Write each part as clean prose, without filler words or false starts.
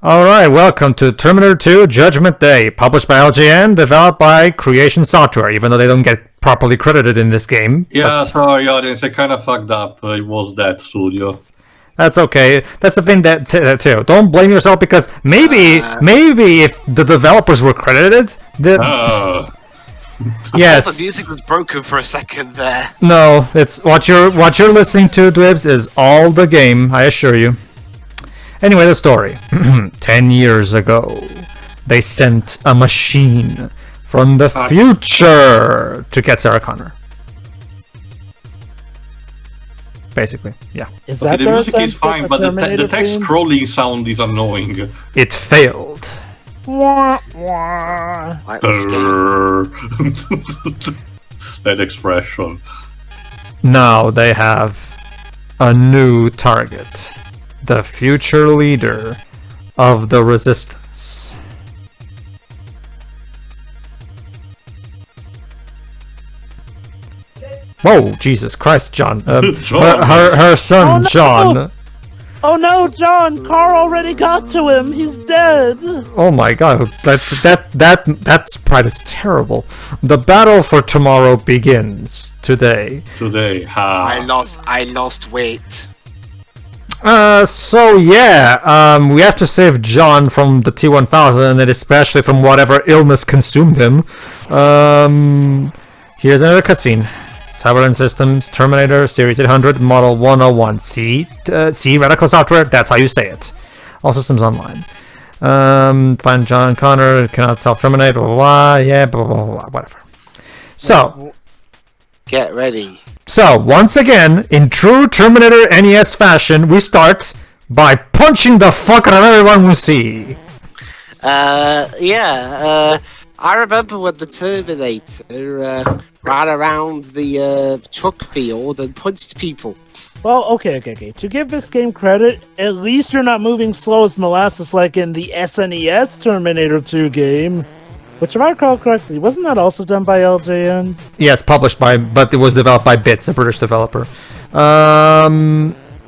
Alright, welcome to Terminator 2 Judgment Day, published by LJN, developed by Creation Software, even though they don't get properly credited in this game. Yeah, sorry audience, I kinda fucked up. It was that studio. That's okay. That's the thing that too. Don't blame yourself because maybe if the developers were credited, yes. The music was broken for a second there. No, it's what you're listening to, Dwibs, is all the game, I assure you. Anyway, the story. 10 years ago, they sent a machine from the future to get Sarah Connor. Basically, yeah. Is that the music is fine, but the text scrolling sound is annoying. It failed. Wah, wah. That expression. Now they have a new target. The future leader of the Resistance. Whoa, Jesus Christ, John. Her son, no. John. Oh no, John! Carl already got to him. He's dead. Oh my God, that sprite is terrible. The battle for tomorrow begins today. I lost weight. So yeah, we have to save John from the T-1000 and especially from whatever illness consumed him. Here's another cutscene. Cyberland Systems, Terminator, Series 800, Model 101. See, Radical Software, that's how you say it. All systems online. Find John Connor, cannot self-terminate, blah, blah, blah, yeah, blah, blah, blah, whatever. So. Get ready. So, once again, in true Terminator NES fashion, we start by punching the fuck out of everyone we see. I remember when the Terminator ran around the truck field and punched people. Well, okay. To give this game credit, at least you're not moving slow as molasses like in the SNES Terminator 2 game. Which, if I recall correctly, wasn't that also done by LJN? Yeah, it's published by, but it was developed by Bits, a British developer.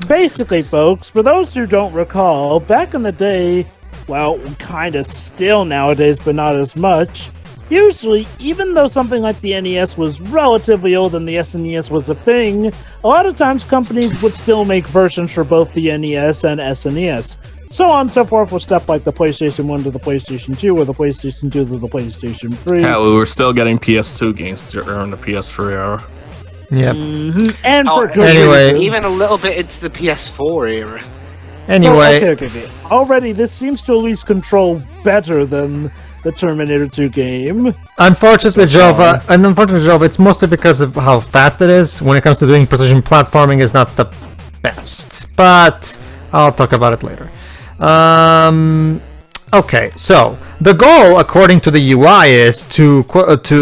Basically, folks, for those who don't recall, back in the day, well, kind of still nowadays, but not as much, usually, even though something like the NES was relatively old and the SNES was a thing, a lot of times companies would still make versions for both the NES and SNES. So on and so forth with stuff like the PlayStation 1 to the PlayStation 2 or the PlayStation 2 to the PlayStation 3. Hell, we were still getting PS2 games during the PS3 era. Yep. Mm-hmm. And anyway, even a little bit into the PS4 era. Anyway. So, okay. Already, this seems to at least control better than the Terminator 2 game. Unfortunately, Jova, it's mostly because of how fast it is. When it comes to doing precision platforming, is not the best. But I'll talk about it later. Okay, so the goal, according to the UI, is to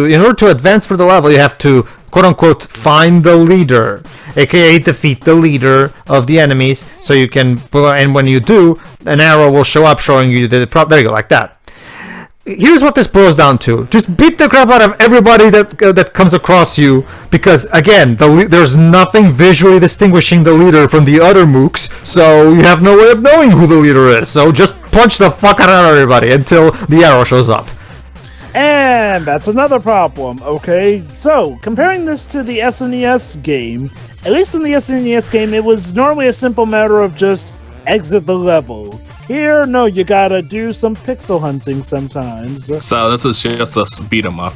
in order to advance through the level, you have to quote unquote find the leader, aka defeat the leader of the enemies. So you can, and when you do, an arrow will show up showing you there you go, like that. Here's what this boils down to. Just beat the crap out of everybody that comes across you, because, again, there's nothing visually distinguishing the leader from the other mooks, so you have no way of knowing who the leader is. So just punch the fuck out of everybody until the arrow shows up. And that's another problem, okay? So, comparing this to the SNES game, at least in the SNES game, it was normally a simple matter of just exit the level. Here, no, you gotta do some pixel hunting sometimes. So this is just a beat 'em up.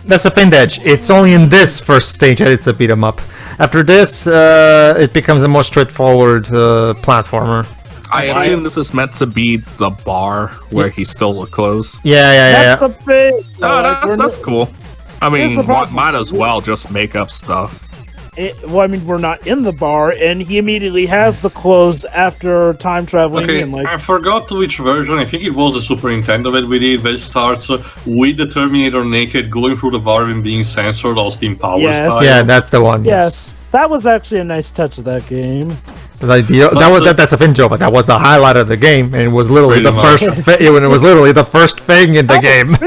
That's a thing, Edge. It's only in this first stage that it's a beat 'em up. After this, it becomes a more straightforward platformer. I assume this is meant to be the bar where he stole the clothes. Yeah. That's the thing. That's cool. I mean, might as well just make up stuff. We're not in the bar, and he immediately has the clothes after time traveling. Okay, and I forgot which version. I think it was the Super Nintendo that we did. That starts with the Terminator naked, going through the bar and being censored, Austin Powers style. Yeah, that's the one. Yes, that was actually a nice touch of that game. That's a fin joke, but that was the highlight of the game, and it was literally the first thing in the game.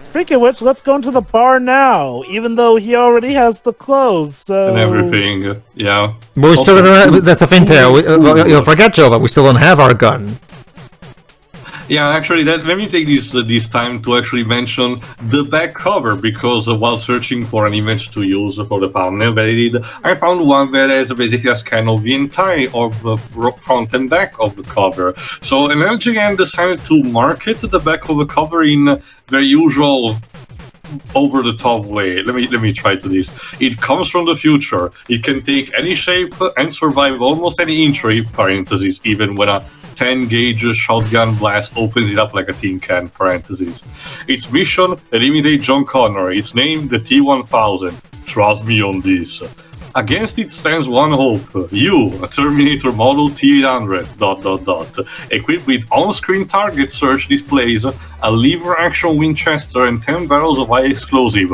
Speaking of which, let's go into the bar now, even though he already has the clothes, so... And everything, yeah. But we still don't, that's a thing too. You'll forget, Joe, but we still don't have our gun. Yeah, actually, let me take this time to actually mention the back cover, because while searching for an image to use for the thumbnail that I did, I found one that has basically a scan of the entire of the front and back of the cover. So LGN decided to market the back of the cover in their usual over-the-top way. Let me try to this. It comes from the future. It can take any shape and survive almost any injury, parentheses, even when a 10-gauge shotgun blast opens it up like a tin can, parentheses. Its mission, eliminate John Connor. Its name, the T-1000. Trust me on this. Against it stands one hope. You, a Terminator model T-800, ... equipped with on-screen target search displays, a lever-action Winchester, and 10 barrels of high explosive, ...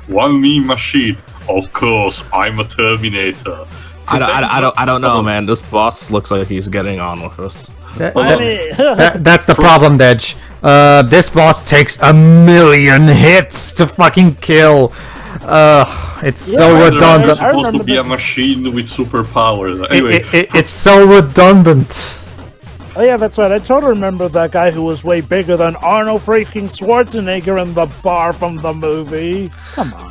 One mean machine. Of course, I'm a Terminator. I don't know, man. This boss looks like he's getting on with us. That's the problem, Dej. This boss takes 1,000,000 hits to fucking kill. It's so redundant. It's supposed to be a machine with superpowers. Anyway, it's so redundant. Oh yeah, that's right. I totally remember that guy who was way bigger than Arnold freaking Schwarzenegger in the bar from the movie. Come on.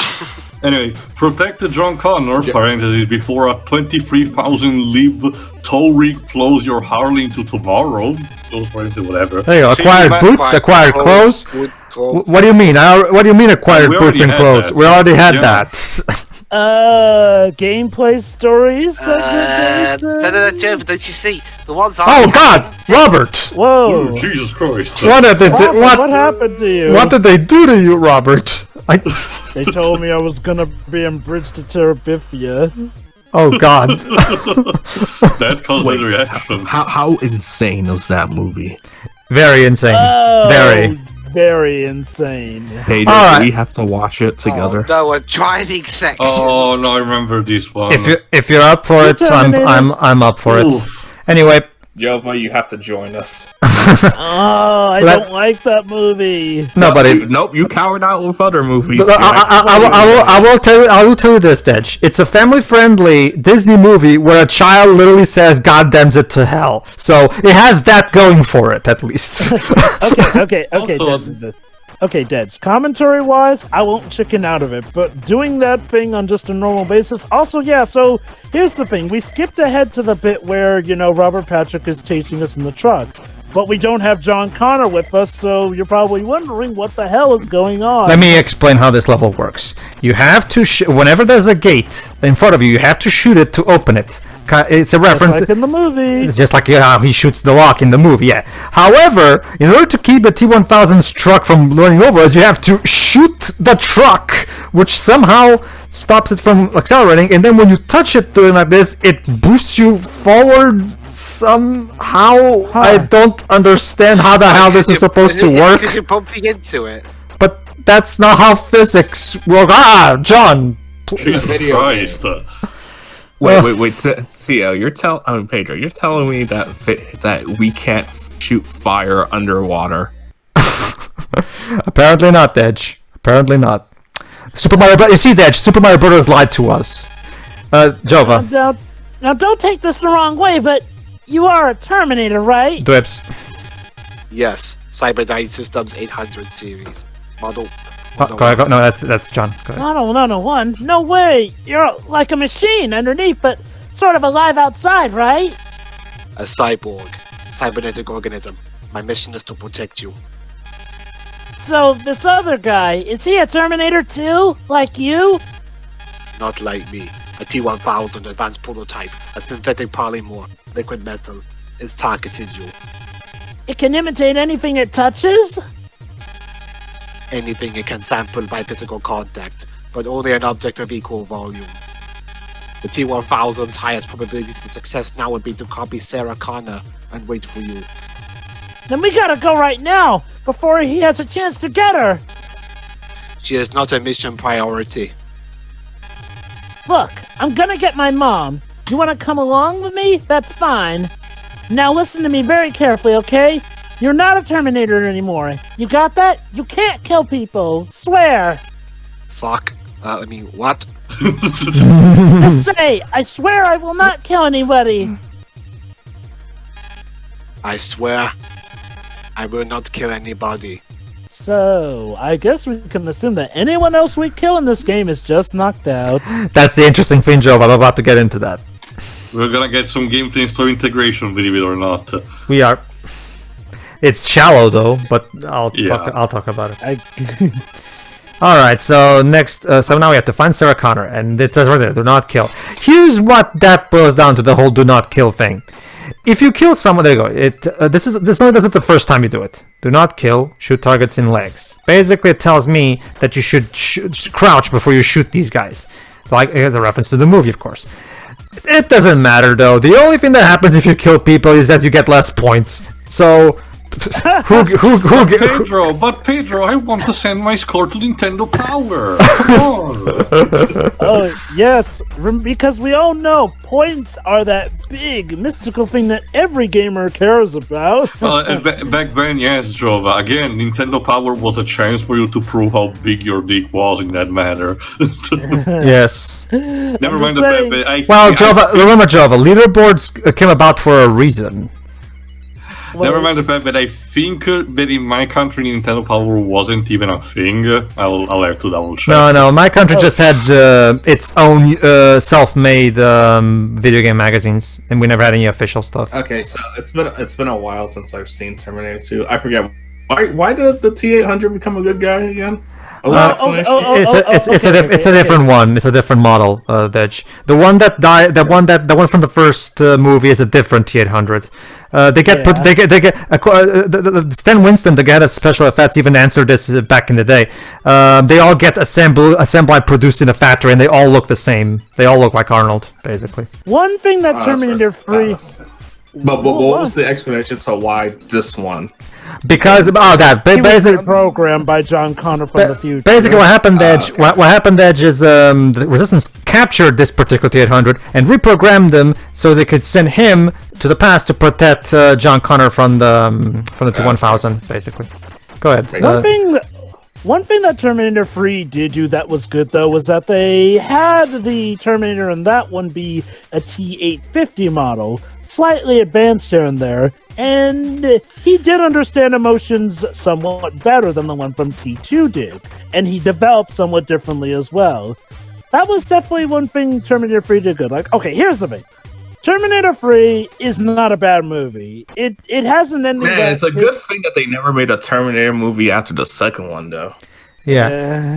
Anyway, protect the John Connor, parentheses, before a 23,000 lib tow rig flows your Harley into tomorrow. Those parentheses, whatever. There you go. Acquired boots, acquired clothes. What do you mean? What do you mean acquired boots and clothes? We already had that. Gameplay stories? No, don't you see? The ones Oh God, Robert! Whoa! Oh, Jesus Christ! What happened to you? What did they do to you, Robert? They told me I was gonna be in Bridge to Terabithia. Oh God! That caused a reaction. How insane is that movie? Very insane. Very insane. Pedro, do we have to watch it together? Oh, no, a driving section. Oh no, I remember this one. If you're up for it, I'm up for it. Anyway, Jova, you have to join us. I don't like that movie. No, but nope, you cowered out with other movies. I will tell you this, Dej. It's a family-friendly Disney movie where a child literally says "God damns it to hell," so it has that going for it at least. Okay, Dej. Commentary-wise, I won't chicken out of it, but doing that thing on just a normal basis. Also, yeah. So here's the thing: we skipped ahead to the bit where Robert Patrick is chasing us in the truck. But we don't have John Connor with us, so you're probably wondering what the hell is going on. Let me explain how this level works. You have to, whenever there's a gate in front of you, you have to shoot it to open it. It's a reference. Just like in the movie. It's just like how he shoots the lock in the movie, yeah. However, in order to keep the T-1000's truck from running over us, you have to shoot the truck, which somehow stops it from accelerating, and then when you touch it doing like this, it boosts you forward somehow. I don't understand how the hell this is supposed to work. Because you're bumping into it. But that's not how physics work. John! Jesus Christ. Wait, Theo, Pedro, you're telling me that we can't shoot fire underwater? Apparently not, Dej. Apparently not. Super Mario Bros. You see, Dej, Super Mario Bros. Lied to us. Jova. Now, don't take this the wrong way, but you are a Terminator, right? Dwips. Yes, Cyberdyne Systems 800 series model. No, that's John. Go ahead. No, one. No way. You're like a machine underneath, but sort of alive outside, right? A cyborg, cybernetic organism. My mission is to protect you. So this other guy, is he a Terminator too, like you? Not like me. A T-1000 advanced prototype, a synthetic polymer, liquid metal, is targeted you. It can imitate anything it touches? Anything it can sample by physical contact, but only an object of equal volume. The T-1000's highest probabilities for success now would be to copy Sarah Connor and wait for you. Then we gotta go right now, before he has a chance to get her! She is not a mission priority. Look, I'm gonna get my mom. You wanna come along with me? That's fine. Now listen to me very carefully, okay? You're not a Terminator anymore. You got that? You can't kill people. Swear. Fuck. What? Just say, I swear I will not kill anybody. I swear. I will not kill anybody. So, I guess we can assume that anyone else we kill in this game is just knocked out. That's the interesting thing, Joe. I'm about to get into that. We're gonna get some gameplay and story integration, believe it or not. We are. It's shallow though, but I'll Yeah. talk about it. All right. So next, so now we have to find Sarah Connor, and it says right there, "Do not kill." Here's what that boils down to: the whole "do not kill" thing. If you kill someone, there you go. This isn't the first time you do it. Do not kill. Shoot targets in legs. Basically, it tells me that you should crouch before you shoot these guys. Like as a reference to the movie, of course. It doesn't matter though. The only thing that happens if you kill people is that you get less points. So. But Pedro, I want to send my score to Nintendo Power. Come on. Oh, yes, because we all know points are that big, mystical thing that every gamer cares about. Back then, yes, Jova. Again, Nintendo Power was a chance for you to prove how big your dick was in that matter. Yes. Never mind the saying. fact Well, Jova, remember Jova, leaderboards came about for a reason. Never mind the fact that I think that in my country Nintendo Power wasn't even a thing. I'll have to double check. No, my country just had its own self-made video game magazines, and we never had any official stuff. Okay, so it's been a while since I've seen Terminator 2. I forget why did the T-800 become a good guy again? It's a different one. It's a different model, Dej. The one that died, the one from the first movie is a different T-800. They get Stan Winston, the guy that special effects, even answered this back in the day. They all get assembled, produced in a factory, and they all look the same. They all look like Arnold, basically. One thing that Terminator 3... But what was the explanation to why this one? Because basically programmed by John Connor from the future. Basically, what happened, Edge? Okay. What happened, Edge, is the Resistance captured this particular T-800 and reprogrammed them so they could send him to the past to protect John Connor from the T-1000. Basically, go ahead. One thing that Terminator 3 did do that was good, though, was that they had the Terminator in that one be a T-850 model, slightly advanced here and there, and he did understand emotions somewhat better than the one from T2 did, and he developed somewhat differently as well. That was definitely one thing Terminator 3 did good. Like, okay, here's the thing. Terminator 3 is not a bad movie. It has an ending. Man, it's a good thing that they never made a Terminator movie after the second one, though. Yeah.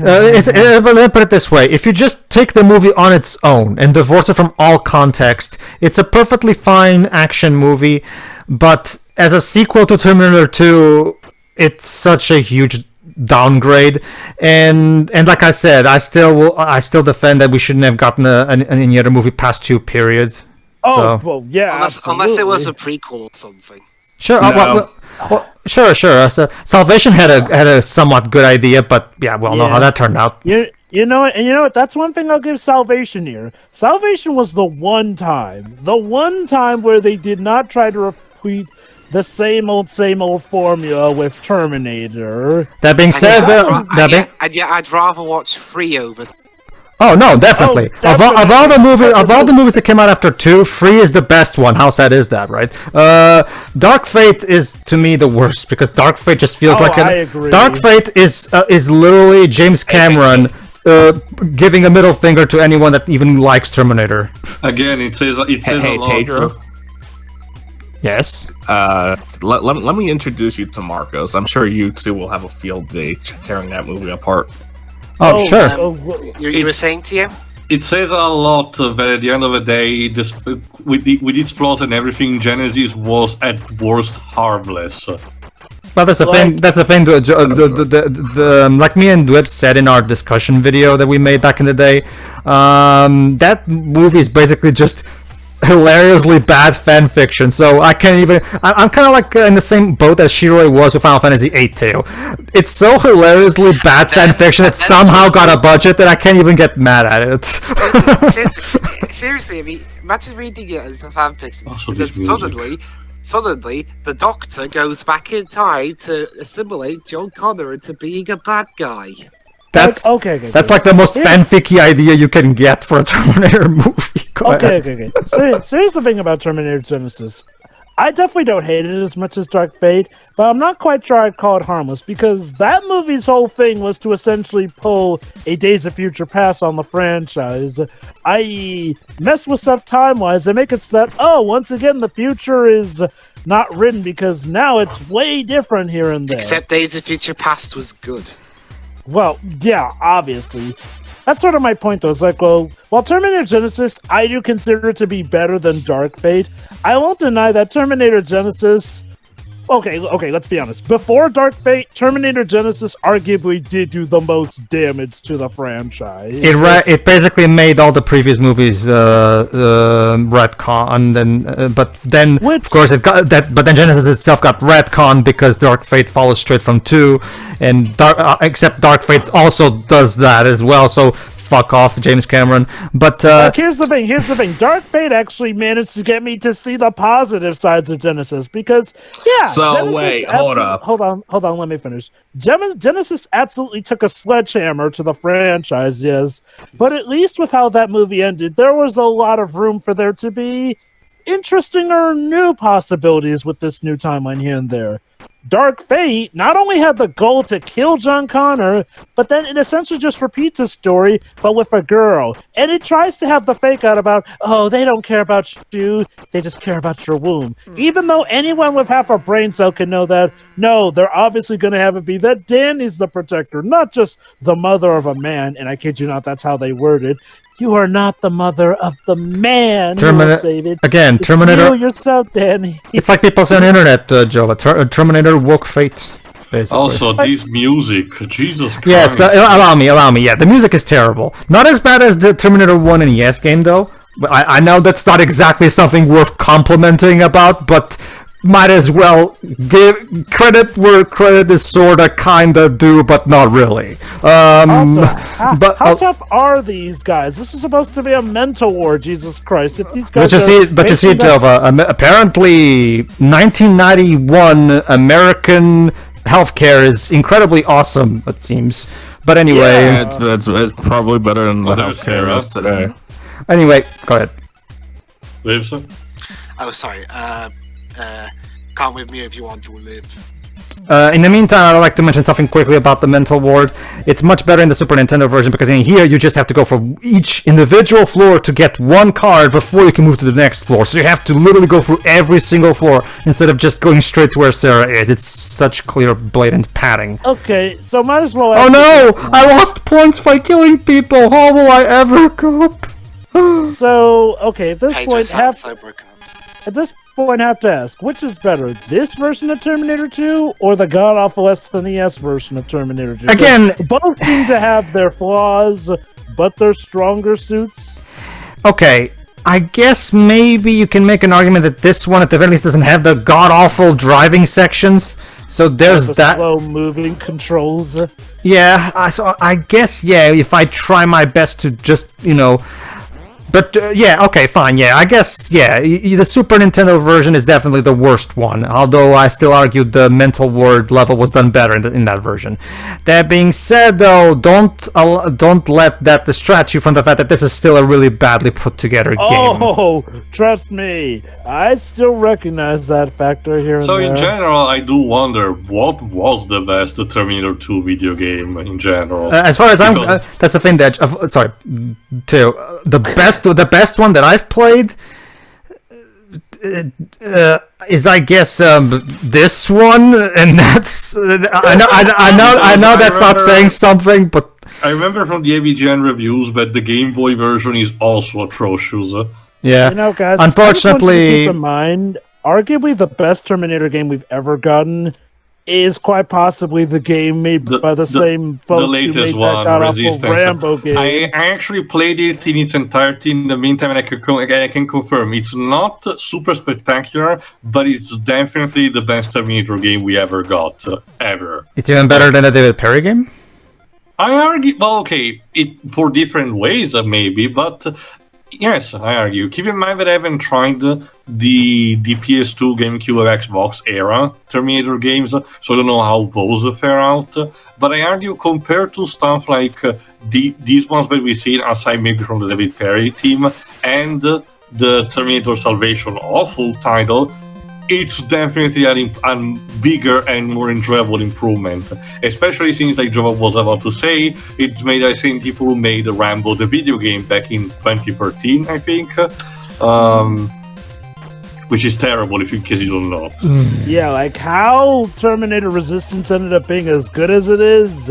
Let me put it this way. If you just take the movie on its own and divorce it from all context, it's a perfectly fine action movie, but as a sequel to Terminator 2, it's such a huge downgrade. And like I said, I still defend that we shouldn't have gotten any other movie past 2 periods. Oh, well, yeah, unless it was a prequel or something. Sure. No. Sure. So Salvation had a somewhat good idea, but yeah, we all know how that turned out. You know what? That's one thing I'll give Salvation here. Salvation was the one time where they did not try to repeat the same old formula with Terminator. That being said, I'd rather watch 3 over. Oh no, definitely. Of all the movies that came out after 2, 3 is the best one. How sad is that, right? Dark Fate is to me the worst because Dark Fate just feels like I agree. Dark Fate is literally James Cameron giving a middle finger to anyone that even likes Terminator. Again, it says Hey, a lot. Pedro. Yes. Let me introduce you to Marcos. I'm sure you two will have a field day tearing that movie apart. Oh, sure. You were saying, TM? It says a lot that at the end of the day, with its flaws and everything, Genesis was at worst harmless. Well, that's the thing. That's the thing. Like me and Dweb said in our discussion video that we made back in the day, that movie is basically just hilariously bad fan fiction. So I can't even. I'm kind of like in the same boat as Shiroi was with Final Fantasy VIII too. It's so hilariously bad fan fiction that somehow got a budget that I can't even get mad at it. Seriously, I mean, imagine reading it as a fan fiction. Also, Because suddenly, the Doctor goes back in time to assimilate John Connor into being a bad guy. That's like the most fanficky idea you can get for a Terminator movie. Okay. So here's the thing about Terminator Genesis. I definitely don't hate it as much as Dark Fate, but I'm not quite sure I'd call it harmless, because that movie's whole thing was to essentially pull a Days of Future Past on the franchise, i.e. mess with stuff time-wise and make it so that, once again, the future is not written, because now it's way different here and there. Except Days of Future Past was good. Well, yeah, obviously. That's sort of my point, though. It's like, well, while Terminator Genesis, I do consider it to be better than Dark Fate, I won't deny that Terminator Genesis... Okay, let's be honest. Before Dark Fate, Terminator Genesis arguably did do the most damage to the franchise. It basically made all the previous movies retcon, but then of course it got that. But then Genesis itself got retcon because Dark Fate follows straight from 2, and except Dark Fate also does that as well. So. Fuck off, James Cameron. But here's the thing. Dark Fate actually managed to get me to see the positive sides of Genesis, because Genesis hold on, let me finish. Genesis absolutely took a sledgehammer to the franchise, yes, but at least with how that movie ended, there was a lot of room for there to be interesting or new possibilities with this new timeline here and there. Dark Fate not only had the goal to kill John Connor, but then it essentially just repeats his story, but with a girl. And it tries to have the fake out about, they don't care about you, they just care about your womb. Even though anyone with half a brain cell can know that, no, they're obviously going to have it be that Danny's the protector, not just the mother of a man, and I kid you not, that's how they worded. You are not the mother of the man who will save it. Again, it's Terminator. You yourself, Danny. It's like people say on the internet, Joe. Terminator woke fate, basically. Also, this music, Jesus Christ. Yes, allow me. Yeah, the music is terrible. Not as bad as the Terminator 1 NES game, though. I know that's not exactly something worth complimenting about, but might as well give credit where credit is sorta kinda due, but not really. Also, how tough are these guys? This is supposed to be a mental war, Jesus Christ. If these guys but you see, Jova, apparently 1991 American healthcare is incredibly awesome, it seems. But anyway... It's probably better than the healthcare is today. Anyway, go ahead. Lives? Oh, sorry. Come with me if you want to live. In the meantime, I'd like to mention something quickly about the mental ward. It's much better in the Super Nintendo version, because in here you just have to go for each individual floor to get one card before you can move to the next floor. So you have to literally go through every single floor instead of just going straight to where Sarah is. It's such clear, blatant padding. Okay, so might as well... Oh no! I lost points by killing people! How will I ever cope? So, okay, at this point, At this point, I have to ask, which is better, this version of Terminator 2 or the god-awful SNES version of Terminator 2? Again... Both seem to have their flaws, but they're stronger suits. Okay, I guess maybe you can make an argument that this one at the very least doesn't have the god-awful driving sections. So there's that. Slow-moving controls. Yeah, so I guess, if I try my best to just, But, okay, fine, I guess, the Super Nintendo version is definitely the worst one, although I still argue the mental ward level was done better in that version. That being said, though, don't let that distract you from the fact that this is still a really badly put together game. Oh, trust me, I still recognize that factor here and So there. in general, I do wonder, what was the best Terminator 2 video game in general? As far as that's the thing that, sorry, too, the best one that I've played is, I guess, this one, and that's I know that's not saying something, but I remember from the AVGN reviews that the Game Boy version is also atrocious. Yeah, guys, unfortunately, I just want you to keep in mind, arguably the best Terminator game we've ever gotten is quite possibly the game made by the same folks the latest who made one, that god-awful Resistance. Rambo game. I actually played it in its entirety in the meantime, and I can confirm it's not super spectacular, but it's definitely the best Terminator game we ever got, ever. It's even better than the David Perry game? I argue, for different ways maybe, but yes, I argue. Keep in mind that I haven't tried the PS2, GameCube, or Xbox era Terminator games, so I don't know how those fare out. But I argue, compared to stuff like these ones that we see, aside maybe from the David Perry team, and the Terminator Salvation awful title, it's definitely a bigger and more enjoyable improvement. Especially since, like Jova was about to say, it's made by the same people who made Rambo the video game back in 2013, I think. Which is terrible in case you don't know. Yeah, like how Terminator Resistance ended up being as good as it is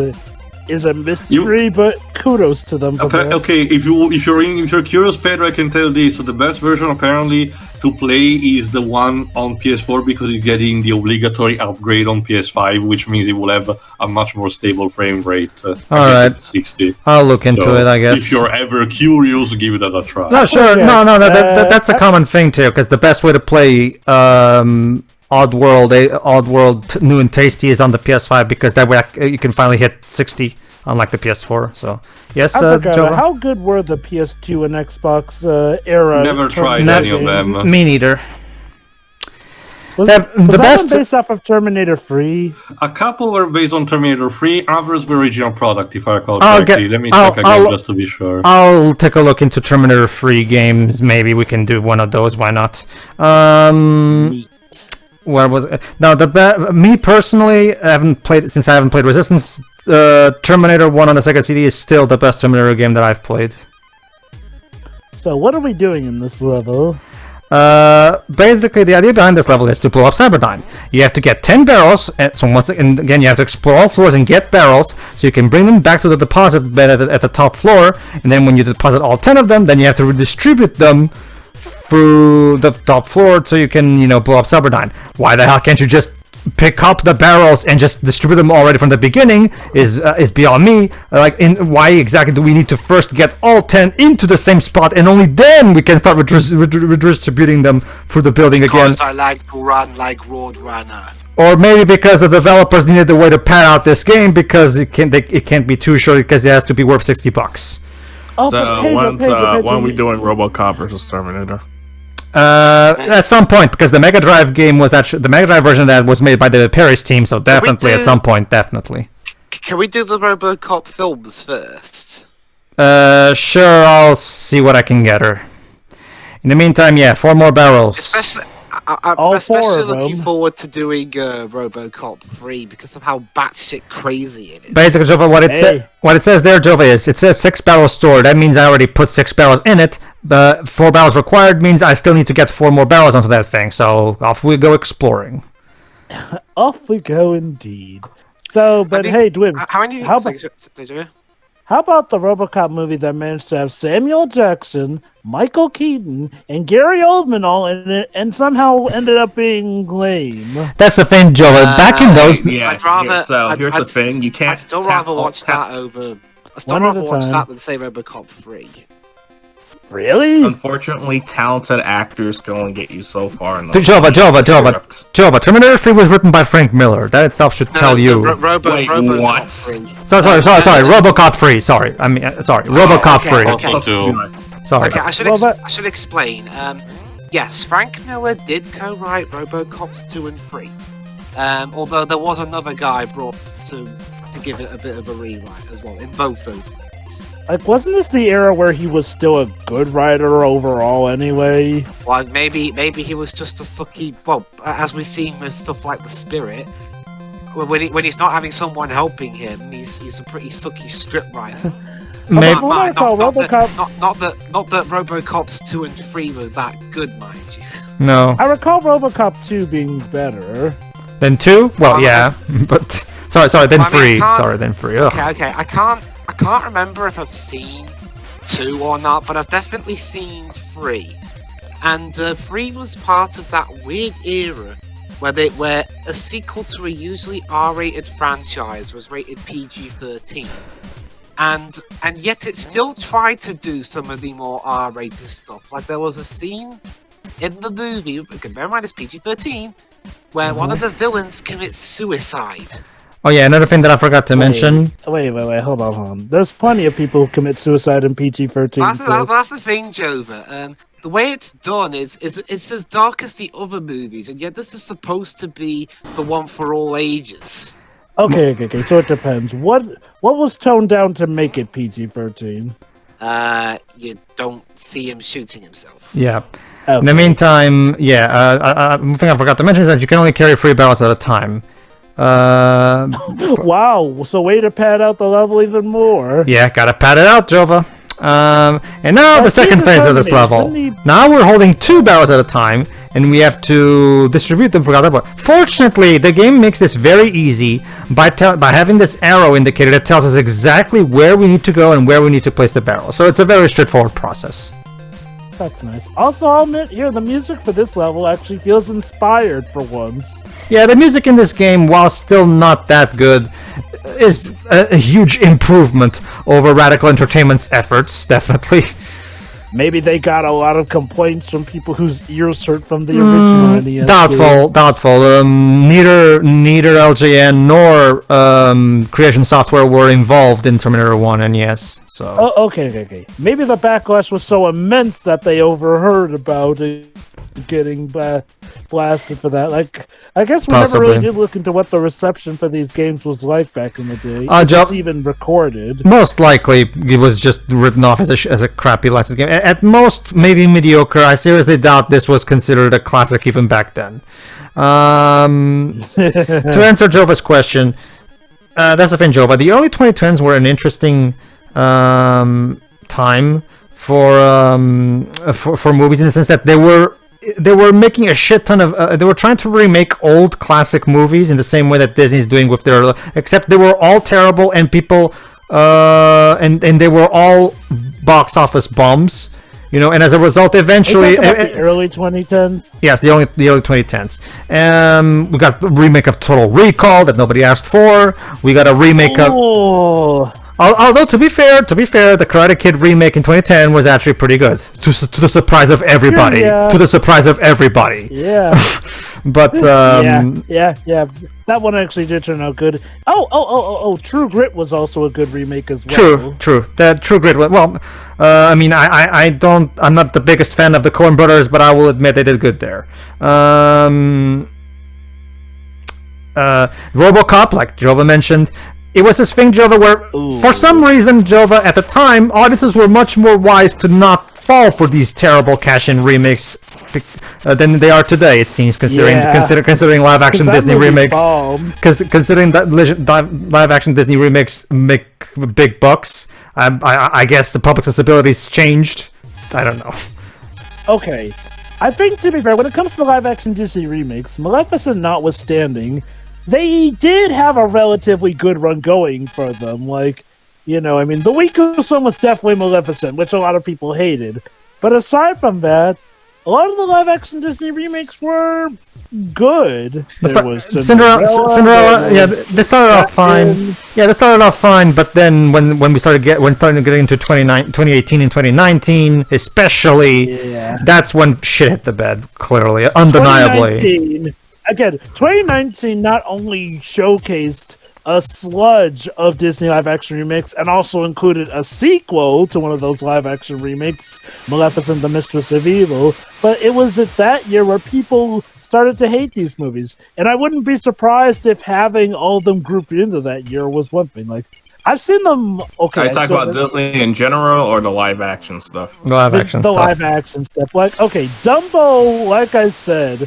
a mystery, but kudos to them. For that. Okay, if you're curious, Pedro, I can tell this. So the best version apparently to play is the one on PS4 because it's getting the obligatory upgrade on PS5, which means it will have a much more stable frame rate. All right, 60. I'll look into it, I guess. If you're ever curious, give it a try. No, sure. No, that's a common thing too, because the best way to play Oddworld New and Tasty is on the PS5 because that way you can finally hit 60 unlike the PS4. So yes, Joe. How good were the PS2 and Xbox era? Never tried any of them. Me neither. Was the best one based off of Terminator 3? A couple were based on Terminator 3, others were original product, if I recall correctly. Let me check again just to be sure. I'll take a look into Terminator 3 games. Maybe we can do one of those. Why not? Where was it? Now, me personally, I haven't played Resistance. Terminator 1 on the Sega CD is still the best Terminator game that I've played. So, what are we doing in this level? Basically, the idea behind this level is to blow up Cyberdyne. You have to get 10 barrels, and again, you have to explore all floors and get barrels, so you can bring them back to the deposit bed at the top floor, and then when you deposit all 10 of them, then you have to redistribute them through the top floor so you can, blow up Cyberdyne. Why the hell can't you just pick up the barrels and just distribute them already from the beginning is beyond me. Why exactly do we need to first get all 10 into the same spot and only then we can start redistributing them through the building again? Because I like to run like Roadrunner. Or maybe because the developers needed a way to pad out this game because it can't be too short because it has to be worth $60. Oh, so Pedro, when are we doing RoboCop versus Terminator? At some point, because the Mega Drive game was actually the Mega Drive version of that was made by the Paris team, so definitely at some point, definitely. Can we do the RoboCop films first? Sure, I'll see what I can get her. In the meantime, 4 more barrels. I'm especially looking forward to doing RoboCop 3 because of how batshit crazy it is. Basically, Jova, what it says there, Jova, is it says 6 barrels stored. That means I already put 6 barrels in it. 4 barrels required means I still need to get 4 more barrels onto that thing. So off we go exploring. Off we go indeed. So, but hey, Dwib, how about the RoboCop movie that managed to have Samuel Jackson, Michael Keaton, and Gary Oldman all in it, and somehow ended up being lame? That's the thing, Joe. Back in those, here's the thing: you can't. I'd still rather watch that over. I still rather watch that than say RoboCop 3. Really? Unfortunately, talented actors can only get you so far. In the Jova. Terminator 3 was written by Frank Miller. That itself should tell you. Wait, what? Sorry. RoboCop 3. Sorry. RoboCop 3. Sorry. Okay, I should explain. Yes, Frank Miller did co-write RoboCops 2 and 3. Although there was another guy brought to give it a bit of a rewrite as well in both those movies. Wasn't this the era where he was still a good writer overall anyway? Well, maybe he was just a sucky... Well, as we've seen with stuff like The Spirit, when he's not having someone helping him, he's a pretty sucky script writer. Not that RoboCops 2 and 3 were that good, mind you. No. I recall RoboCop 2 being better. Then 2? Well, yeah, but... Sorry, then 3. Then 3. Ugh. Okay, I can't remember if I've seen 2 or not, but I've definitely seen 3. And 3 was part of that weird era where a sequel to a usually R-rated franchise was rated PG-13. And yet it still tried to do some of the more R-rated stuff. Like there was a scene in the movie, bear in mind it's PG-13, where one of the villains commits suicide. Oh yeah, another thing that I forgot to mention. Wait, hold on. There's plenty of people who commit suicide in PG-13. That's the thing, Jova. The way it's done is it's as dark as the other movies, and yet this is supposed to be the one for all ages. Okay, so it depends. What was toned down to make it PG-13? You don't see him shooting himself. Yeah. In the meantime, one thing I forgot to mention is that you can only carry 3 barrels at a time. Wow, so way to pad out the level even more. Yeah, gotta pad it out, Jova. And now the second phase of this level. Now we're holding 2 barrels at a time, and we have to distribute them. Forgot about. Fortunately, the game makes this very easy by having this arrow indicator that tells us exactly where we need to go and where we need to place the barrel. So it's a very straightforward process. That's nice. Also, I'll admit here, the music for this level actually feels inspired for once. Yeah, the music in this game, while still not that good, is a huge improvement over Radical Entertainment's efforts, definitely. Maybe they got a lot of complaints from people whose ears hurt from the original NES. Doubtful. Neither LJN nor Creation Software were involved in Terminator 1 NES. So. Oh, okay. Maybe the backlash was so immense that they overheard about it getting blasted for that. Like, I guess we never really did look into what the reception for these games was like back in the day. It's even recorded. Most likely, it was just written off as a crappy licensed game. At most, maybe mediocre. I seriously doubt this was considered a classic even back then. To answer Jova's question, that's the thing, Jova. The early 2010s were an interesting time for movies in the sense that they were making a shit ton of. They were trying to remake old classic movies in the same way that Disney's doing with their. Except they were all terrible, and people, and they were all box office bombs. You know, and as a result, eventually, the early 2010s. Yes, the early 2010s. We got the remake of Total Recall that nobody asked for. We got a remake of. Although to be fair, the Karate Kid remake in 2010 was actually pretty good, to the surprise of everybody. Yeah. To the surprise of everybody. Yeah. But yeah. That one actually did turn out good. Oh! True Grit was also a good remake as well. True. That True Grit. Well, I mean, I'm not the biggest fan of the Coen Brothers, but I will admit they did good there. RoboCop, like Jova mentioned. It was this thing, Jova, where for some reason, Jova, at the time, audiences were much more wise to not fall for these terrible cash-in remakes than they are today. It seems, considering live-action Disney remakes, considering that live-action Disney remakes make big bucks. I guess the public sensibilities changed. I don't know. Okay, I think to be fair, when it comes to live-action Disney remakes, Maleficent notwithstanding, they did have a relatively good run going for them. Like, you know, I mean, the weakest one was definitely Maleficent, which a lot of people hated. But aside from that, a lot of the live-action Disney remakes were good. There was Cinderella. Yeah, they started off fine. Yeah, they started off fine, but then when we started getting into 2018 and 2019, especially, that's when shit hit the bed. Clearly, undeniably. Again, 2019 not only showcased a sludge of Disney live-action remakes and also included a sequel to one of those live-action remakes, Maleficent, the Mistress of Evil, but it was at that year where people started to hate these movies. And I wouldn't be surprised if having all of them grouped into that year was one thing. Like, I've seen them. Okay, are you talking about Disney in general or the live-action stuff? The live-action stuff. Like, okay, Dumbo, like I said,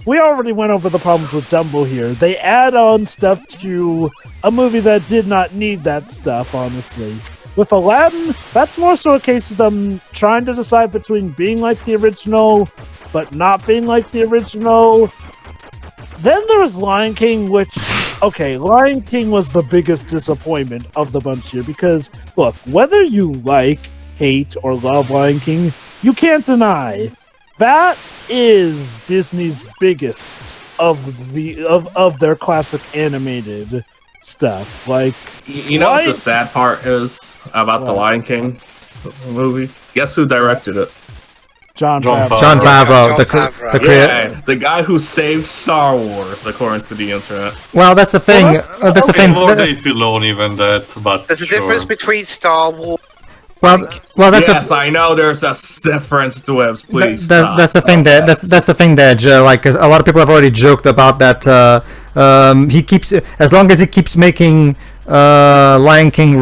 we already went over the problems with Dumbo here. They add on stuff to a movie that did not need that stuff, honestly. With Aladdin, that's more so a case of them trying to decide between being like the original, but not being like the original. Then there was Lion King, which, okay, Lion King was the biggest disappointment of the bunch here, because, look, whether you like, hate, or love Lion King, you can't deny that is Disney's biggest of their classic animated stuff. Like, you know what the sad part is about the Lion King movie? Guess who directed it? John Favreau, the creator, the guy who saved Star Wars, according to the internet. Well, that's the thing. That's the thing. More Dave Filoni than that, but there's a difference between Star Wars. Well, that's I know there's a difference to it. Please, that's the thing. That's the thing, Dej. Like, 'cause a lot of people have already joked about that He keeps, as long as he keeps making Lion King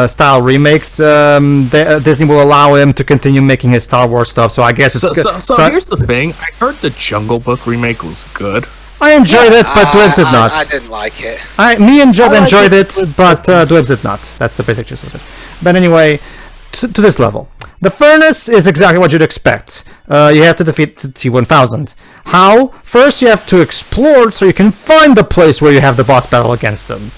style remakes, Disney will allow him to continue making his Star Wars stuff. So I guess it's good. So here's the thing. I heard the Jungle Book remake was good. I enjoyed it, but Dwebs did not. I didn't like it. Me and Job I liked enjoyed it, it, but Dwebs did not. That's the basic gist of it. But anyway, to this level. The furnace is exactly what you'd expect. You have to defeat the T-1000. How? First, you have to explore so you can find the place where you have the boss battle against him.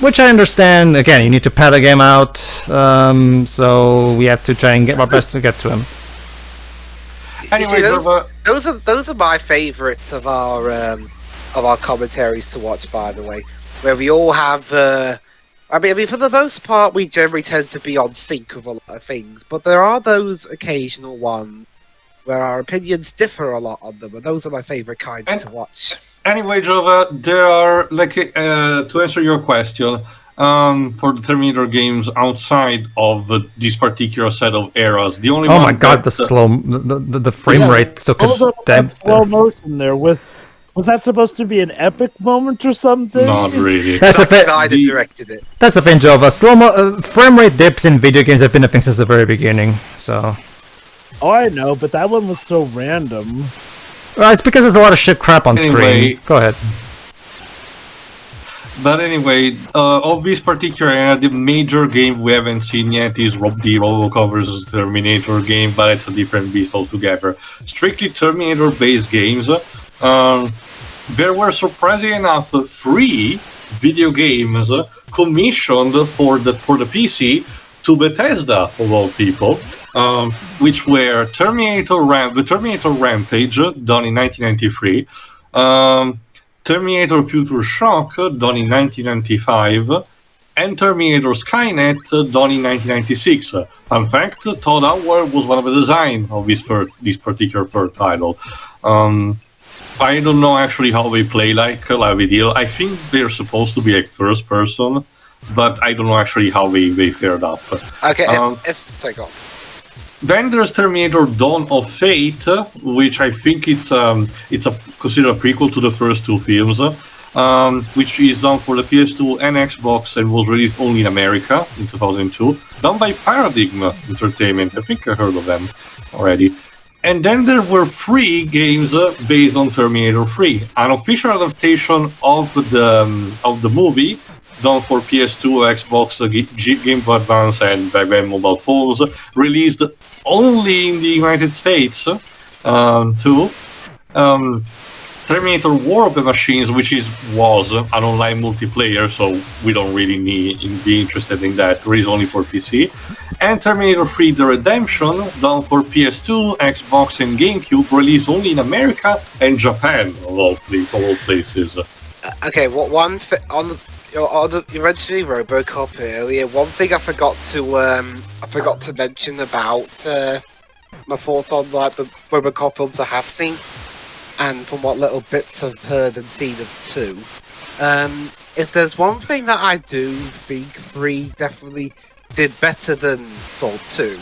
Which I understand. Again, you need to pad the game out, so we have to try and get our best to get to him. Anyway, those are my favourites of our commentaries to watch. By the way, where we all have. I mean, for the most part, we generally tend to be on sync with a lot of things, but there are those occasional ones where our opinions differ a lot on them, and those are my favourite kinds to watch. Anyway, Jova, there are, like, to answer your question, for the Terminator games outside of this particular set of eras, the only Oh one my god, that, the frame rate took a dent slow there. motion there. Was that supposed to be an epic moment or something? not really. That's the The thing. guy that directed it. That's the thing, Jova. Frame rate dips in video games have been a thing since the very beginning. So, Oh, I know, but that one was so random. it's because there's a lot of shit crap on Anyway. screen. Go ahead. But anyway, of this particular era, the major game we haven't seen yet is the Robocop vs. Terminator game, but it's a different beast altogether. Strictly Terminator-based games. There were, surprisingly enough, 3 video games commissioned for the PC to Bethesda, of all people, which were the Terminator Rampage, done in 1993, Terminator Future Shock, done in 1995, and Terminator Skynet, done in 1996. Fun fact, Todd Howard was one of the design of this particular third title. I don't know actually how they play like we deal. I think they're supposed to be like first person, but I don't know actually how they fared up. Okay, sorry, go on. Then there's Terminator Dawn of Fate, which I think it's considered a prequel to the first 2 films, which is done for the PS2 and Xbox and was released only in America in 2002, done by Paradigm Entertainment. I think I heard of them already. And then there were 3 games based on Terminator 3, an official adaptation of the movie, done for PS2, Xbox, Game Boy Advance, and back then mobile phones, released only in the United States, too. Terminator War of the Machines, which was an online multiplayer, so we don't really need to be interested in that. Released only for PC. And Terminator 3 The Redemption, done for PS2, Xbox, and GameCube, released only in America and Japan, of all places. Okay, you mentioned RoboCop earlier. One thing I forgot to mention about my thoughts on like the RoboCop films I have seen, and from what little bits I've heard and seen of 2. If there's one thing that I do think 3 definitely did better than 2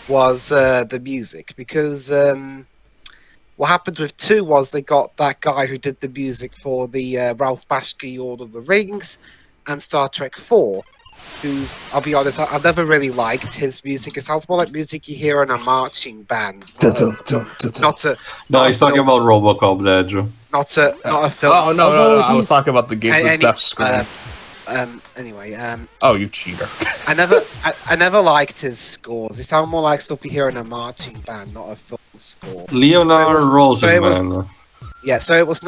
was the music, because what happened with 2 was they got that guy who did the music for the Ralph Bakshi Lord of the Rings and Star Trek 4, who's, I'll be honest, I've never really liked his music. It sounds more like music you hear in a marching band. Not a... No, he's talking about RoboCop, Ledger. Not a film. Oh, no, I was talking about the game with Death Screen. Anyway, oh, you cheater. I never liked his scores. They sound more like stuff you hear in a marching band, not a film score. Leonard Rosenman. So it was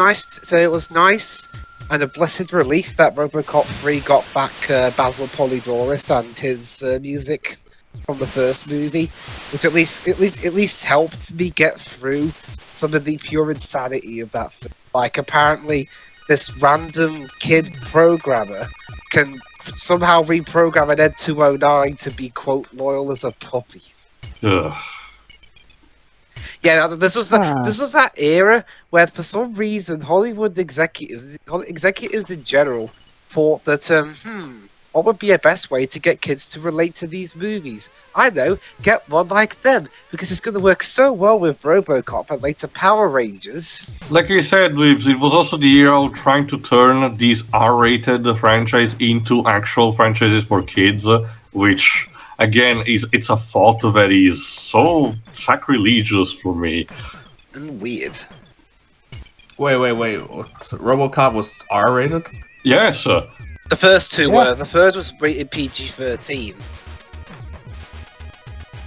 nice, and a blessed relief that RoboCop 3 got back Basil Polydoris and his music from the first movie, which at least helped me get through some of the pure insanity of that film. Like, apparently, this random kid programmer can somehow reprogram an Ed 209 to be, quote, loyal as a puppy. Ugh. Yeah, this was that era where, for some reason, Hollywood executives in general thought that, what would be a best way to get kids to relate to these movies? I know, get one like them, because it's going to work so well with RoboCop and later Power Rangers. Like I said, it was also the era of trying to turn these R-rated franchise into actual franchises for kids, which, again, it's a thought that is so sacrilegious for me. And weird. Wait. RoboCop was R-rated? Yes, The first two were. The third was rated PG-13.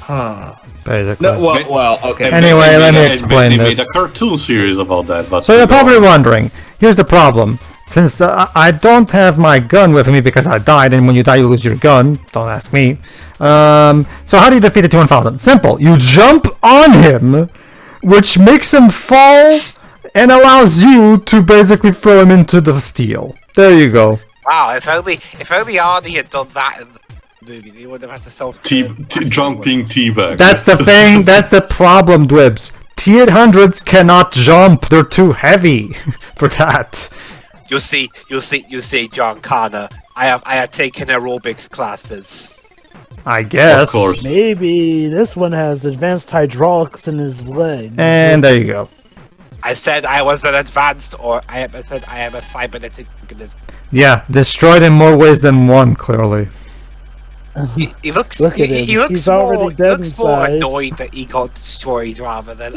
Huh. Basically. No, well, okay. Anyway, let me explain they this. made a cartoon series about that. But So you're probably wondering, here's the problem. Since I don't have my gun with me because I died, and when you die you lose your gun, don't ask me. So how do you defeat the T-1000? Simple. You jump on him, which makes him fall and allows you to basically throw him into the steel. There you go. Wow, if only Arnie had done that in the movie, they wouldn't have had to solve jumping teabag. That's the thing, that's the problem, Dwibs. T-800s cannot jump, they're too heavy for that. You see, John Connor. I have taken aerobics classes. I guess. Of course. Maybe this one has advanced hydraulics in his legs. And there you go. I said I was an advanced, I said I am a cybernetic organism. Yeah, destroyed in more ways than one, clearly. He looks. Look at him. He looks He's more. already dead He looks more inside. annoyed that he got destroyed rather than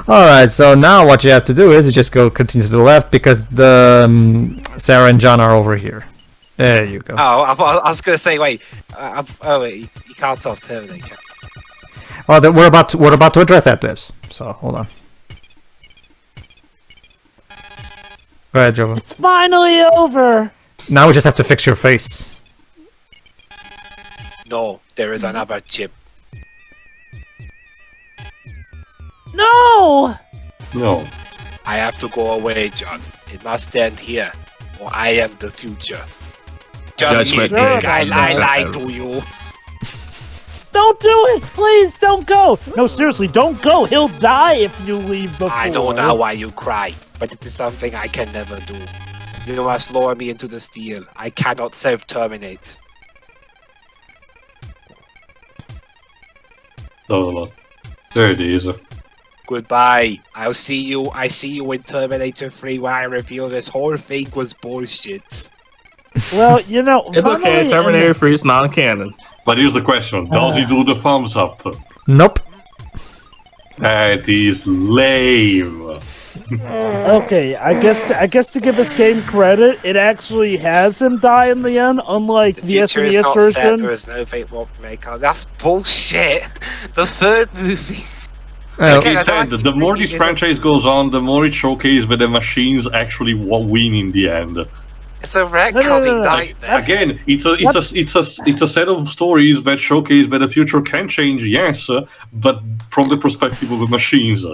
Alright, so now what you have to do is you just go continue to the left because the Sarah and John are over here. There you go. Oh, I was gonna say, wait. Wait, you can't solve Terminator. Well, we're about to address that, Dwibs. So hold on. Go ahead, Jovan. It's finally over! Now we just have to fix your face. No, there is another chip. No! No. I have to go away, John. It must stand here, or I am the future. Just Judgment kidding. Day. I lied to you. Don't do it! Please, don't go! No, seriously, don't go! He'll die if you leave before. I don't know why you cry, but it is something I can never do. You must lower me into the steel. I cannot self-terminate. So, there it is. Goodbye. I see you in Terminator 3 where I reveal this whole thing was bullshit. Well, you know... It's okay, finally- Terminator 3 is non-canon. But here's the question: does he do the thumbs up? Nope. That is lame. Okay, I guess to give this game credit, it actually has him die in the end, unlike the future is SNES not set. version. There is no fate what maker. That's bullshit. The third movie. Well, Like I I said, don't- the more this franchise goes on, the more it showcases that the machines actually win in the end. It's a retconning no. nightmare. Again, it's a set of stories that showcase that the future can change, yes, but from the perspective of the machines.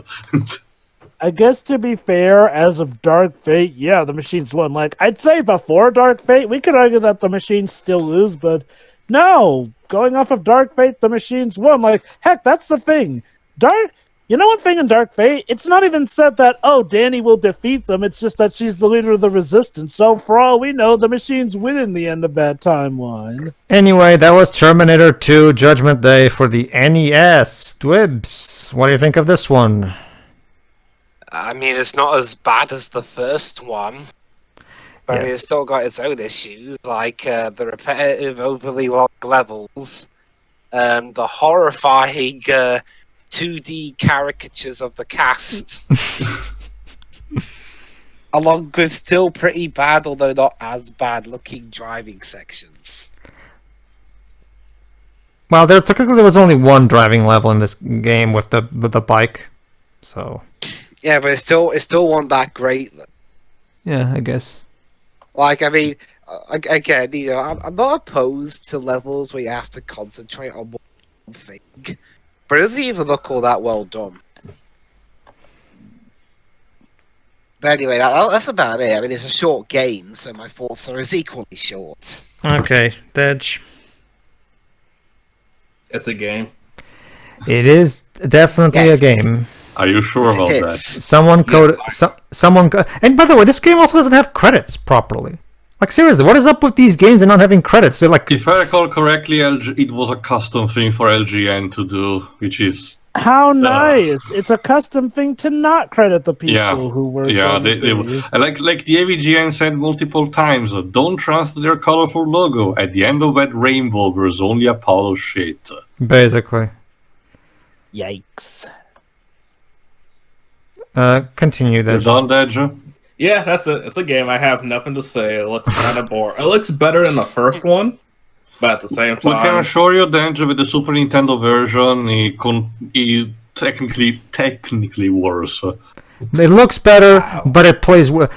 I guess to be fair, as of Dark Fate, yeah, the machines won. Like, I'd say before Dark Fate, we could argue that the machines still lose, but no, going off of Dark Fate, the machines won. Like, heck, that's the thing. You know one thing in Dark Fate? It's not even said that, oh, Danny will defeat them. It's just that she's the leader of the resistance. So for all we know, the machines win in the end of that timeline. anyway, that was Terminator 2 Judgment Day for the NES. Dwibs, what do you think of this one? I mean, it's not as bad as the first one. But I mean, Yes. it's still got its own issues, like the repetitive, overly long levels, the horrifying 2D caricatures of the cast, along with still pretty bad, although not as bad looking driving sections. Well, technically there was only one driving level in this game with the bike, so Yeah, but it still wasn't that great. yeah, I guess. Like, I mean, again, you know, I'm not opposed to levels where you have to concentrate on one thing, but it doesn't even look all that well done. But anyway, that's about it. I mean, it's a short game, so my thoughts are as equally short. Okay, Dej. It's a game. It is definitely Yes. a game. Are you sure about It that? is. Someone coded. And by the way, this game also doesn't have credits properly. Like seriously, what is up with these games and not having credits? They're like, If I recall correctly, it was a custom thing for LGN to do, which is How nice! It's a custom thing to not credit the people yeah, who worked yeah. on the Like the AVGN said multiple times. Don't trust their colorful logo. At the end of that rainbow, there's only a pile of shit. basically. Yikes. Continue You're that. done, Dej? Yeah, that's it. It's a game. I have nothing to say. It looks kind of boring. It looks better than the first one, but at the same We can time, assure you, Dej, with the Super Nintendo version, it is technically worse. It looks better, but it plays well.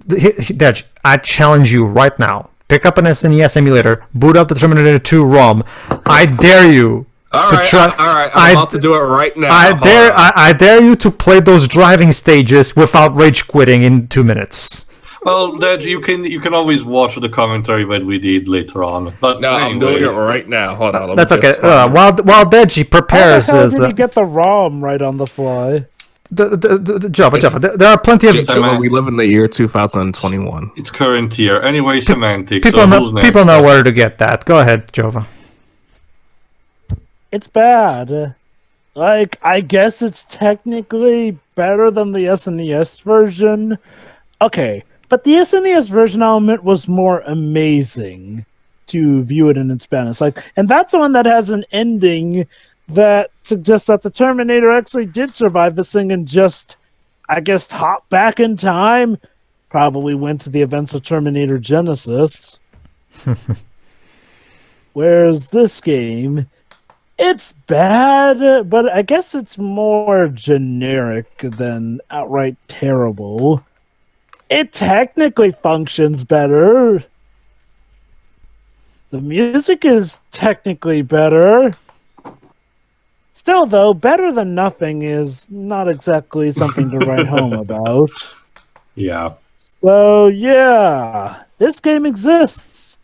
Dej, I challenge you right now. Pick up an SNES emulator, boot up the Terminator 2 ROM. I dare you. all right. I'm about to do it right now. I dare you to play those driving stages without rage quitting in 2 minutes. Well, Dej, you can always watch the commentary that we did later on. But No, anyway, I'm doing it right now. Hold on. let me That's okay. just find it. While Deji prepares How the hell his, did he get the ROM right on the fly? Java, there are plenty of We live in the year 2021. It's current year. Anyway, semantics. people so know who's next? people know where to get that. Go ahead, Jova. It's bad. Like, I guess it's technically better than the SNES version. Okay, but the SNES version element was more amazing to view it in its Spanish. Like, and that's the one that has an ending that suggests that the Terminator actually did survive this thing and just, I guess, hop back in time. Probably went to the events of Terminator Genesis. Whereas this game, it's bad, but I guess it's more generic than outright terrible. It technically functions better. The music is technically better. Still, though, better than nothing is not exactly something to write home about. Yeah. So, yeah, this game exists.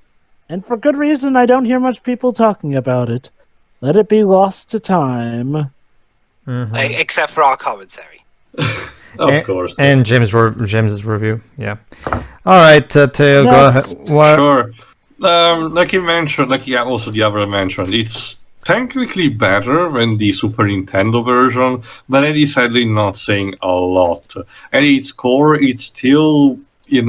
And for good reason, I don't hear much people talking about it. Let it be lost to time. Except for our commentary. Of course. And James's review. Yeah. All right, Teo, go ahead. What? Sure. Like you mentioned, also the other mentioned, it's technically better than the Super Nintendo version, but it is sadly not saying a lot. At its core, it's still, it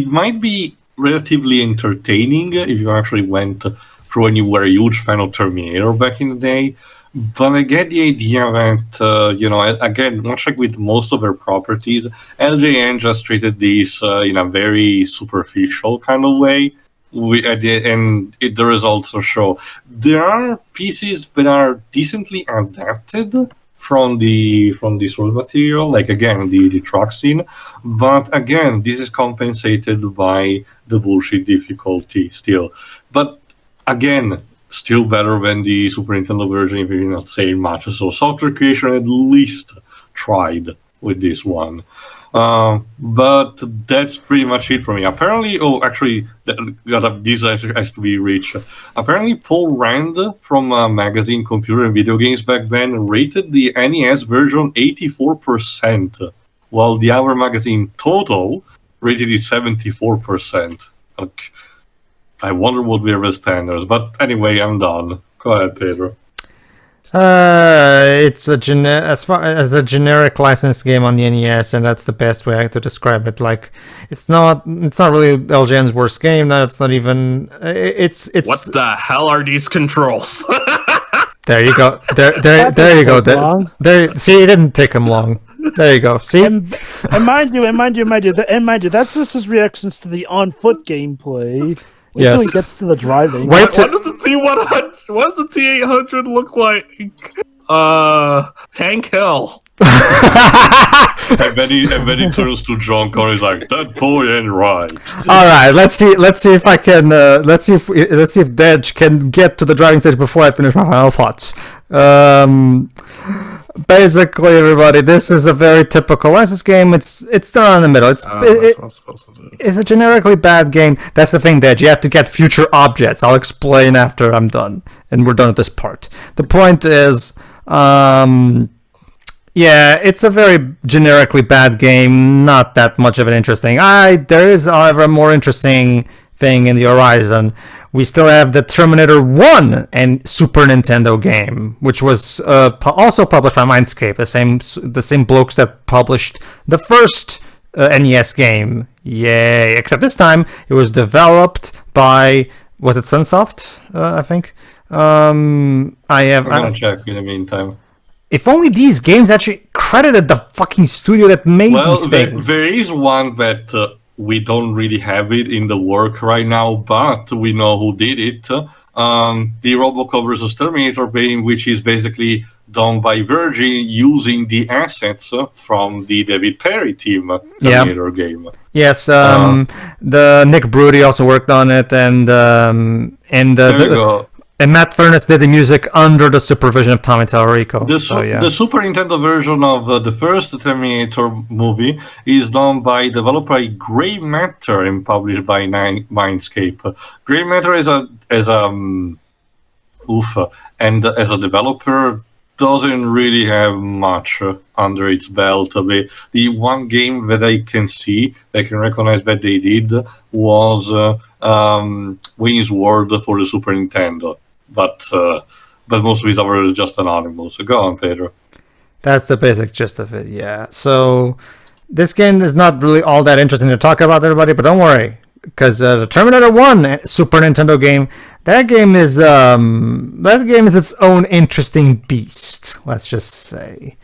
might be relatively entertaining if you actually went through and you were a huge fan of Terminator back in the day. But I get the idea that, again, much like with most of their properties, LJN just treated these in a very superficial kind of way. The results show. There are pieces that are decently adapted from the source material, like again the truck scene, but again this is compensated by the bullshit difficulty still. But again, still better than the Super Nintendo version, if you're not saying much. So Software Creation at least tried with this one. But that's pretty much it for me. Apparently, this has to be reached. Apparently, Paul Rand from magazine Computer and Video Games back then rated the NES version 84%, while the other magazine Total rated it 74%. I wonder what were the standards. But anyway, I'm done. Go ahead, Pedro. It's as far as a generic licensed game on the NES, and that's the best way to describe it. Like, it's not really LGN's worst game. That's not even. It's. What the hell are these controls? There you go. There you go. There. See, it didn't take him long. There you go. See. And mind you, that's just his reactions to the on-foot gameplay. Wait till he gets to the driving. What does the T100? What does the T800 look like? Hank Hill. and then he turns to John Connor. He's like, "That boy ain't right." All right, let's see if I can. Let's see if Dej can get to the driving stage before I finish my final thoughts. Basically, everybody, this is a very typical license game. It's still in the middle. It's a generically bad game. That's the thing, Dej. You have to get future objects. I'll explain after I'm done, and we're done with this part. The point is, Yeah, it's a very generically bad game. Not that much of an interesting. There is, however, a more interesting thing in the horizon. We still have the Terminator 1 and Super Nintendo game, which was also published by Mindscape, the same blokes that published the first NES game. Yay! Except this time it was developed by, was it Sunsoft? I think. I'm gonna check in the meantime. If only these games actually credited the fucking studio that made these things. There is one that we don't really have it in the work right now, but we know who did it. The Robocop vs. Terminator game, which is basically done by Virgin using the assets from the David Perry team Terminator game. Yes, the Nick Brody also worked on it, and there you go. And Matt Furness did the music under the supervision of Tommy Tallarico. The Super Nintendo version of the first Terminator movie is done by developer Grey Matter and published by Mindscape. Grey Matter and as a developer doesn't really have much under its belt. The one game that I can recognize that they did was Wayne's World for the Super Nintendo. But most of these are just anonymous. So go on, Pedro. That's the basic gist of it, yeah. So this game is not really all that interesting to talk about, everybody, but don't worry, because the Terminator 1 Super Nintendo game, that game is its own interesting beast. Let's just say.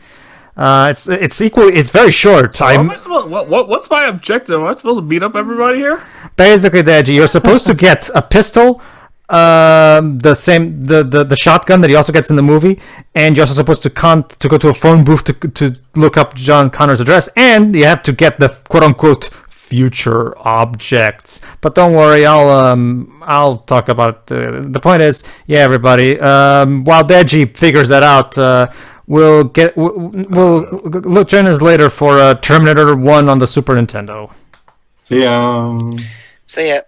It's very short. What's my objective? Am I supposed to beat up everybody here? Basically, Deji, you're supposed to get a pistol, the shotgun that he also gets in the movie, and you're also supposed to go to a phone booth to look up John Connor's address, and you have to get the quote unquote future objects. But don't worry, I'll talk about it. The point is, yeah, everybody, while Deji figures that out, we'll join us later for Terminator 1 on the Super Nintendo. See ya. See ya.